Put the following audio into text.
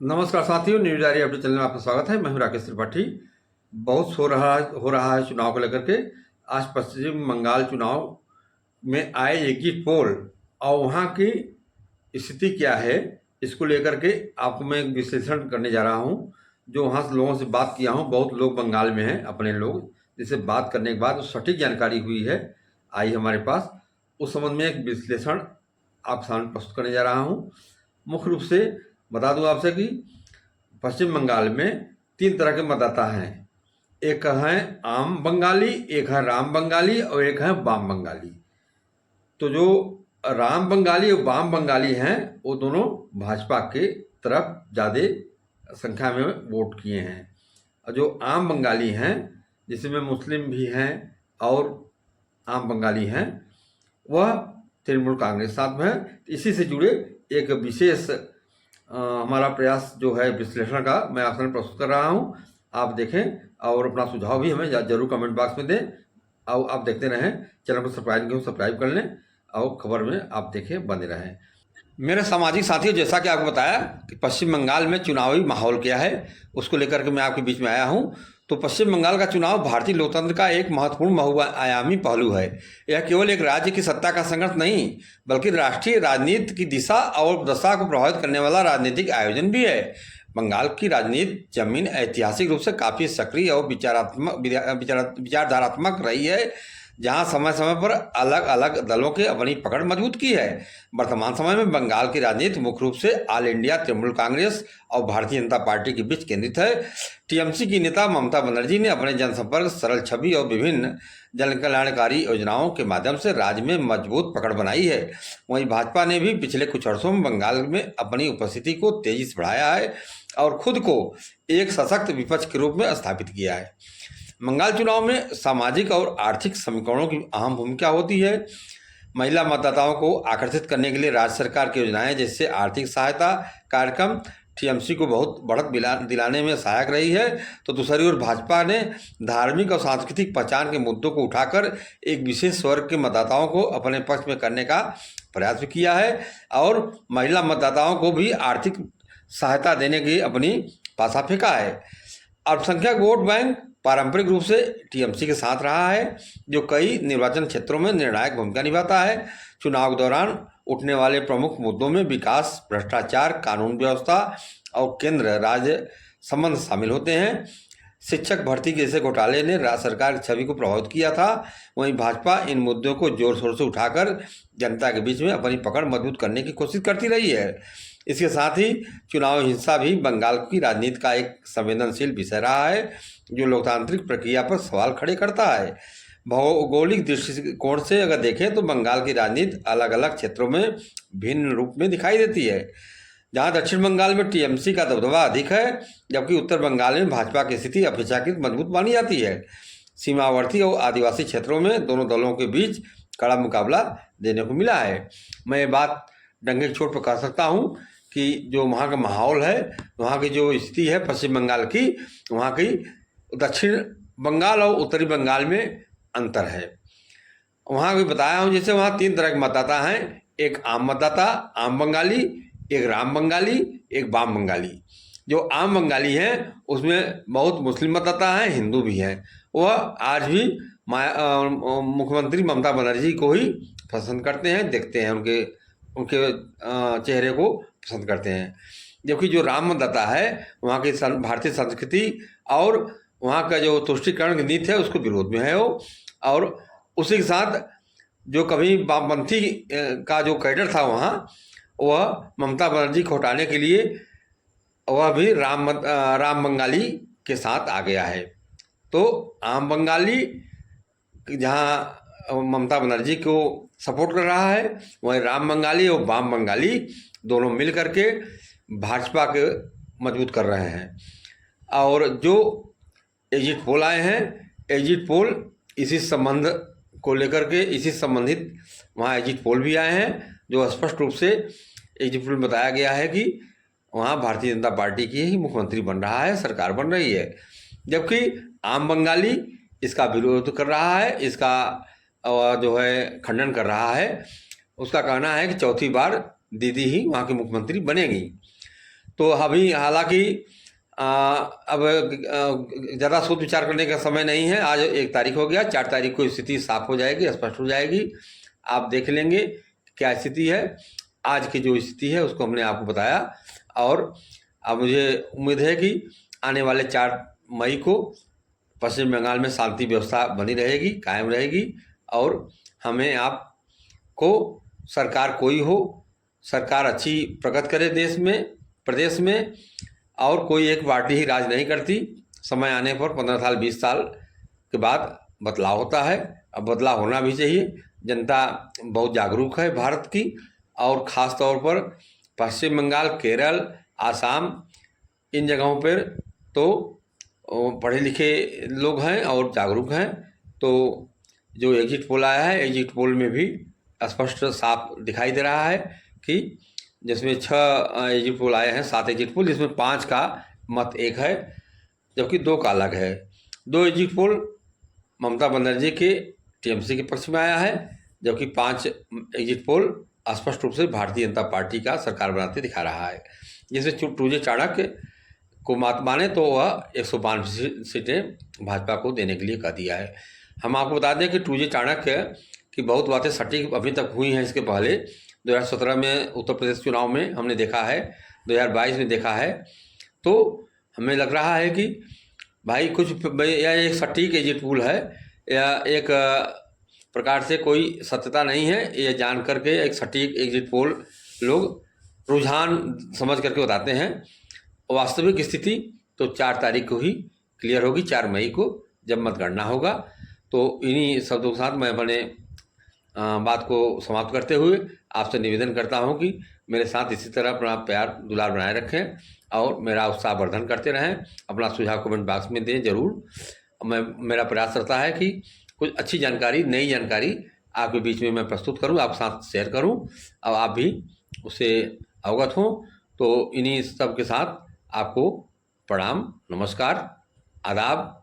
नमस्कार साथियों, news diary update channel में आपका स्वागत है। मैं हूं राकेश त्रिपाठी। बहुत हो रहा है चुनाव को लेकर के। आज पश्चिम बंगाल चुनाव में आए एग्जिट पोल और वहां की स्थिति क्या है, इसको लेकर के आपको मैं एक विश्लेषण करने जा रहा हूं। जो वहां से लोगों से बात किया हूं, बहुत लोग बंगाल में हैं अपने लोग, जिससे बात करने के बाद सटीक जानकारी हुई है, आई हमारे पास। उस संबंध में एक विश्लेषण आप सामने प्रस्तुत करने जा रहा हूं। मुख्य रूप से बता दूं आपसे कि पश्चिम बंगाल में 3 तरह के मतदाता हैं। एक है आम बंगाली, एक है राम बंगाली और एक है वाम बंगाली। तो जो राम बंगाली और वाम बंगाली हैं, वो दोनों भाजपा के तरफ ज़्यादा संख्या में वोट किए हैं। और जो आम बंगाली हैं, जिसमें मुस्लिम भी हैं और आम बंगाली हैं, वह तृणमूल कांग्रेस साथ में है। इसी से जुड़े एक विशेष हमारा प्रयास जो है विश्लेषण का, मैं आपके सामने प्रस्तुत कर रहा हूं। आप देखें और अपना सुझाव भी हमें जरूर कमेंट बॉक्स में दें। और आप देखते रहें, चैनल को सब्सक्राइब कर लें और खबर में आप देखें, बने रहें। मेरे सामाजिक साथियों, जैसा कि आपको बताया कि पश्चिम बंगाल में चुनावी माहौल क्या है, उसको लेकर के मैं आपके बीच में आया हूं। तो पश्चिम बंगाल का चुनाव भारतीय लोकतंत्र का एक महत्वपूर्ण बहुआयामी पहलू है। यह केवल एक राज्य की सत्ता का संघर्ष नहीं, बल्कि राष्ट्रीय राजनीति की दिशा और दशा को प्रभावित करने वाला राजनीतिक आयोजन भी है। बंगाल की राजनीति जमीन ऐतिहासिक रूप से काफी सक्रिय और विचारधारात्मक रही है, जहां समय समय पर अलग अलग दलों के अपनी पकड़ मजबूत की है। वर्तमान समय में बंगाल की राजनीति मुख्य रूप से ऑल इंडिया तृणमूल कांग्रेस और भारतीय जनता पार्टी के बीच केंद्रित है। टीएमसी की नेता ममता बनर्जी ने अपने जनसंपर्क, सरल छवि और विभिन्न जन कल्याणकारी योजनाओं के माध्यम से राज्य में मजबूत पकड़ बनाई है। वहीं भाजपा ने भी पिछले कुछ वर्षों में बंगाल में अपनी उपस्थिति को तेजी से बढ़ाया है और खुद को एक सशक्त विपक्ष के रूप में स्थापित किया है। बंगाल चुनाव में सामाजिक और आर्थिक समीकरणों की अहम भूमिका होती है। महिला मतदाताओं को आकर्षित करने के लिए राज्य सरकार की योजनाएं जैसे आर्थिक सहायता कार्यक्रम टीएमसी को बहुत बढ़त दिलाने में सहायक रही है। तो दूसरी ओर भाजपा ने धार्मिक और सांस्कृतिक पहचान के मुद्दों को उठाकर एक विशेष वर्ग के मतदाताओं को अपने पक्ष में करने का प्रयास भी किया है और महिला मतदाताओं को भी आर्थिक सहायता देने की अपनी पासा फेंका है। अल्पसंख्यक वोट बैंक पारंपरिक रूप से टीएमसी के साथ रहा है, जो कई निर्वाचन क्षेत्रों में निर्णायक भूमिका निभाता है। चुनाव के दौरान उठने वाले प्रमुख मुद्दों में विकास, भ्रष्टाचार, कानून व्यवस्था और केंद्र राज्य संबंध शामिल होते हैं। शिक्षक भर्ती जैसे घोटाले ने राज्य सरकार की छवि को प्रभावित किया था। वहीं भाजपा इन मुद्दों को जोर शोर से उठाकर जनता के बीच में अपनी पकड़ मजबूत करने की कोशिश करती रही है। इसके साथ ही चुनाव हिंसा भी बंगाल की राजनीति का एक संवेदनशील विषय रहा है, जो लोकतांत्रिक प्रक्रिया पर सवाल खड़े करता है। भौगोलिक दृष्टिकोण से अगर देखें तो बंगाल की राजनीति अलग अलग क्षेत्रों में भिन्न रूप में दिखाई देती है। जहां दक्षिण बंगाल में टीएमसी का दबदबा अधिक है, जबकि उत्तर बंगाल में भाजपा की स्थिति अपेक्षाकृत मजबूत मानी जाती है। सीमावर्ती और आदिवासी क्षेत्रों में दोनों दलों के बीच कड़ा मुकाबला देने को मिला है। मैं ये बात डंके की चोट पर कह सकता हूँ कि जो वहाँ का माहौल है, वहाँ की जो स्थिति है पश्चिम बंगाल की, वहाँ की दक्षिण बंगाल और उत्तरी बंगाल में अंतर है। वहाँ भी बताया हूँ, जैसे वहाँ 3 तरह के मतदाता हैं। एक आम मतदाता, आम बंगाली, एक राम बंगाली, एक वाम बंगाली। जो आम बंगाली हैं उसमें बहुत मुस्लिम मतदाता हैं, हिंदू भी हैं। वह आज भी मुख्यमंत्री ममता बनर्जी को ही पसंद करते हैं, देखते हैं उनके चेहरे को पसंद करते हैं। जबकि जो राम मतदाता है, वहाँ की भारतीय संस्कृति और वहाँ का जो तुष्टिकरण की नीति है उसको विरोध में है वो। और उसी के साथ जो कभी वामपंथी का जो कैडर था वहाँ, वह ममता बनर्जी को हटाने के लिए वह भी राम बंगाली के साथ आ गया है। तो आम बंगाली जहाँ ममता बनर्जी को सपोर्ट कर रहा है, वहीं राम बंगाली और वाम बंगाली दोनों मिल करके भाजपा के मजबूत कर रहे हैं। और जो एग्जिट पोल आए हैं, एग्जिट पोल इसी संबंध को लेकर के, इसी संबंधित वहाँ एग्जिट पोल भी आए हैं, जो स्पष्ट रूप से एग्जिट पोल में बताया गया है कि वहाँ भारतीय जनता पार्टी की ही मुख्यमंत्री बन रहा है, सरकार बन रही है। जबकि आम बंगाली इसका विरोध कर रहा है, इसका जो है खंडन कर रहा है। उसका कहना है कि चौथी बार दीदी ही वहाँ की मुख्यमंत्री बनेगी। तो अभी हालांकि अब ज़्यादा सोच विचार करने का समय नहीं है। आज 1 तारीख हो गया, 4 तारीख को स्थिति साफ हो जाएगी, स्पष्ट हो जाएगी। आप देख लेंगे क्या स्थिति है। आज की जो स्थिति है उसको हमने आपको बताया, और अब मुझे उम्मीद है कि आने वाले 4 मई को पश्चिम बंगाल में शांति व्यवस्था बनी रहेगी, कायम रहेगी, और हमें आपको सरकार कोई हो, सरकार अच्छी प्रगति करे देश में, प्रदेश में, और कोई एक पार्टी ही राज नहीं करती। समय आने पर 15 साल 20 साल के बाद बदलाव होता है। अब बदलाव होना भी चाहिए। जनता बहुत जागरूक है भारत की, और ख़ास तौर पर पश्चिम बंगाल, केरल, आसाम, इन जगहों पर तो पढ़े लिखे लोग हैं और जागरूक हैं। तो जो एग्जिट पोल आया है, एग्जिट पोल में भी स्पष्ट साफ दिखाई दे रहा है कि जिसमें 6 एग्जिट पोल आए हैं, 7 एग्जिट पोल, जिसमें 5 का मत एक है, जबकि 2 का अलग है। 2 एग्जिट पोल ममता बनर्जी के टीएमसी के पक्ष में आया है, जबकि 5 एग्जिट पोल स्पष्ट रूप से भारतीय जनता पार्टी का सरकार बनाते दिखा रहा है। जिसमें टूजे चाणक्य को मात माने तो वह 152 सीटें भाजपा को देने के लिए कह दिया है। हम आपको बता दें कि टूजे चाणक्य की बहुत बातें सटीक अभी तक हुई हैं। इसके पहले 2017 में उत्तर प्रदेश चुनाव में हमने देखा है, 2022 में देखा है, तो हमें लग रहा है कि भाई कुछ या एक सटीक एग्जिट पोल है, या एक प्रकार से कोई सत्यता नहीं है। ये जान करके एक सटीक एग्जिट पोल लोग रुझान समझ करके बताते हैं। वास्तविक स्थिति तो 4 तारीख को ही क्लियर होगी, 4 मई को जब मतगणना होगा। तो इन्हीं शब्दों के साथ मैं अपने बात को समाप्त करते हुए आपसे निवेदन करता हूं कि मेरे साथ इसी तरह अपना प्यार दुलार बनाए रखें और मेरा उत्साहवर्धन करते रहें। अपना सुझाव कमेंट बॉक्स में दें ज़रूर। मेरा प्रयास रहता है कि कुछ अच्छी जानकारी, नई जानकारी आपके बीच में मैं प्रस्तुत करूं, आपके साथ शेयर करूं, और आप भी उससे अवगत हों। तो इन्हीं सब के साथ आपको प्रणाम, नमस्कार, आदाब।